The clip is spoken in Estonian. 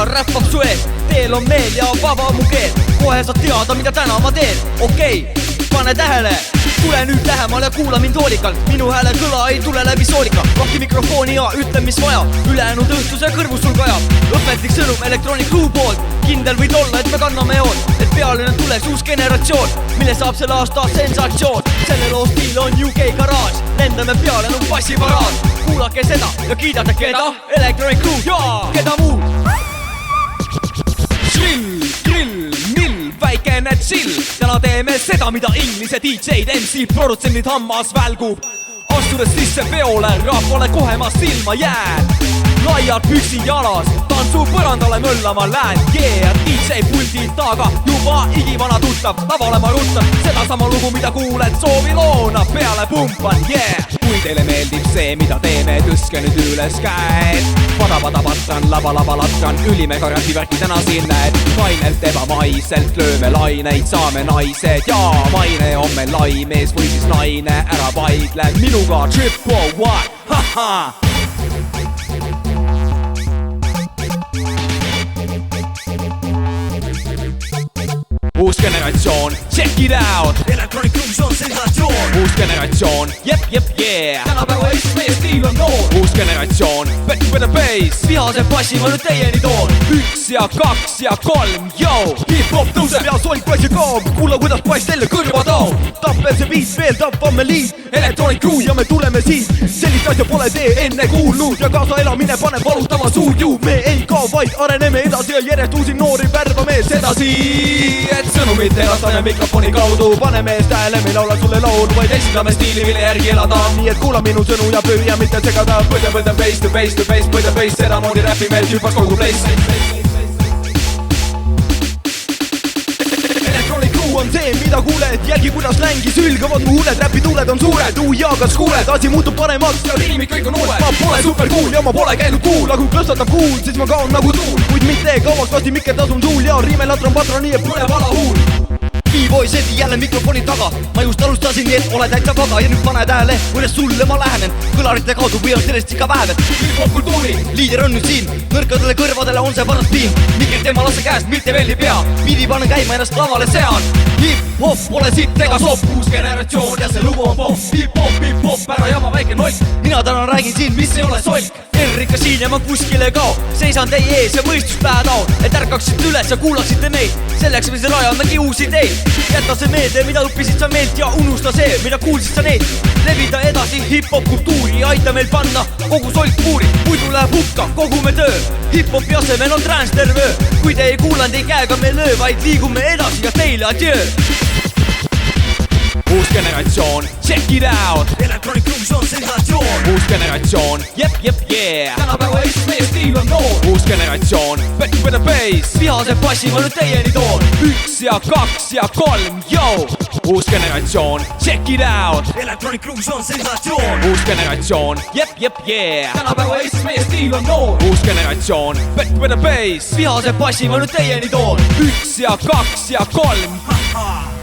Räppab su ees, teel on meel ja vaba mu keel. Kohe saad teada, mida täna ma teen. Okei, pane tähele, tule nüüd lähemal ja kuula mind hoolikalt. Minu hääle kõla ei tule läbi soolika. Lahti mikrofoni ja ütle mis vaja. Ülejäänud õhtuse kõrvus sul kajab. Õpetlik sõnum Electronic Crew poolt. Kindel võid olla, et me kanname joon. Et peale nüüd tuleks uus generatsioon, mille saab selle aasta sensatsioon. Selle loo stiil on UK Garage. Lendame peale nüüd bassiparaad. Kuulake seda ja kiidate keda? Electronic Crew ja keda muu. Väikene chill, täna teeme seda, mida inglise DJ-d, MC, produtsendid hammas välgub. Astudes sisse peole, rahvale kohe ma silma jään. Laiad püksi jalas, tantsu põrandale möllama lään. Yeah, DJ puldi taga, juba igivana tuttav. Lavale ma ruttan, seda sama lugu, mida kuuled sooviloona. Peale pumpan, yeah. Kui teile meeldib see, mida teeme, tõske nüüd üles käed. Pada-pada-pattan, laba-laba-lattan, ülimega räpivärki täna siin näed. Kainelt ebamaiselt lööme laineid, saame naised ja maine on meil lai mees või siis naine. Ära vaidle minuga, triple what, haha. Uus generatsioon, check it out. Electronic Crew on sensatsioon. Uus generatsioon, jep, yeah. Tänapäeva Eestis meie stiil on noor. Uus generatsioon, back with the bass. Vihase passi ma nüüd teieni toon. 1 ja 2 ja 3, yo. Hip-hop tõuseb ja solk passi kaob. Kuula kuidas pass selle kõrva taob. Tappel see viis veel tappame liit. Electronic Crew ja me tuleme siit. Sellist asja pole tee enne kuulnud. Ja kaasa elamine paneb valutama suud ju. Me ei kao vaid areneme edasi ja järjest uusi noori värvame sedasi. Et sõnumit edastame mikrofoni kaudu. Paneme eest tähele, me ei laula sulle laulu, vaid esindame stiili, mille järgi elada. Nii et kuula minu sõnu ja püüa mitte segada. Põde bass to bass to bass, põde bass, sedamoodi räpime, et hüppas kogu place. Electronic Crew on see, mida kuuled. Jälgi kuidas längi sülgavad mu huuled. Räpituuled on suured, ja kas kuuled? Asi muutub paremaks ja riimid kõik on uued. Ma pole super cool ja ma pole käinud kuul. Aga kui klõpsatab kuul, siis ma kaon nagu tuul. Kuid mitte kauaks vasti mikker tasun tuul. Ja riime latron patra, nii et põle vala huul. B-boy seti jälle mikrofoni taga. Ma just alustasin, nii et ole täitsa vaga. Ja nüüd pane tähele, kuidas sulle ma lähenen. Kõlarite kaudu võivad sellest ikka vähevad. Hip-hop kultuuri liider on nüüd siin. Nõrkadele kõrvadele on see paras tiim. Mikker tema lase käest, mitte veel ei pea. Pidi panen käima ennast lavale sean. Hip-hop pole sitt ega sopp. Uus generatsioon ja see lugu on pop. Hip-hop, ära jama väike noik. Mina täna räägin siin, mis ei ole solk. Errika siin ja ma kuskile kao. Seisan teie ees ja mõistus pähe taon. Et ärkaksite üles ja kuulaksite meid. Selleks me rajamegi uusi teid. Jäta see meelde, mida õppisid sa meilt ja unusta see, mida kuulsid sa neid. Levida edasi hip-hop kultuuri ja aita meil panna kogu solkpuuri. Muidu läheb hukka kogu me töö. Hip-hopi asemel on trans terve öö. Kui te ei kuulanud, ei käega me löö, vaid liigume edasi ja teile adjöö. Uus generatsioon, check it out. Electronic Crew on sensatsioon. Uus generatsioon, jep, yeah. Tänapäeva Eestis meie stiil on noor. Uus generatsioon, back with the bass. Vihase passi ma nüüd teieni toon. 1 ja 2 ja 3, yo. Uus generatsioon, check it out. Electronic Crew on sensatsioon. Uus generatsioon, jep, yeah. Tänapäeva Eestis meie stiil on noor. Uus generatsioon, back with the bass. Vihase passi ma nüüd teieni toon. 1 ja 2 ja 3, haha.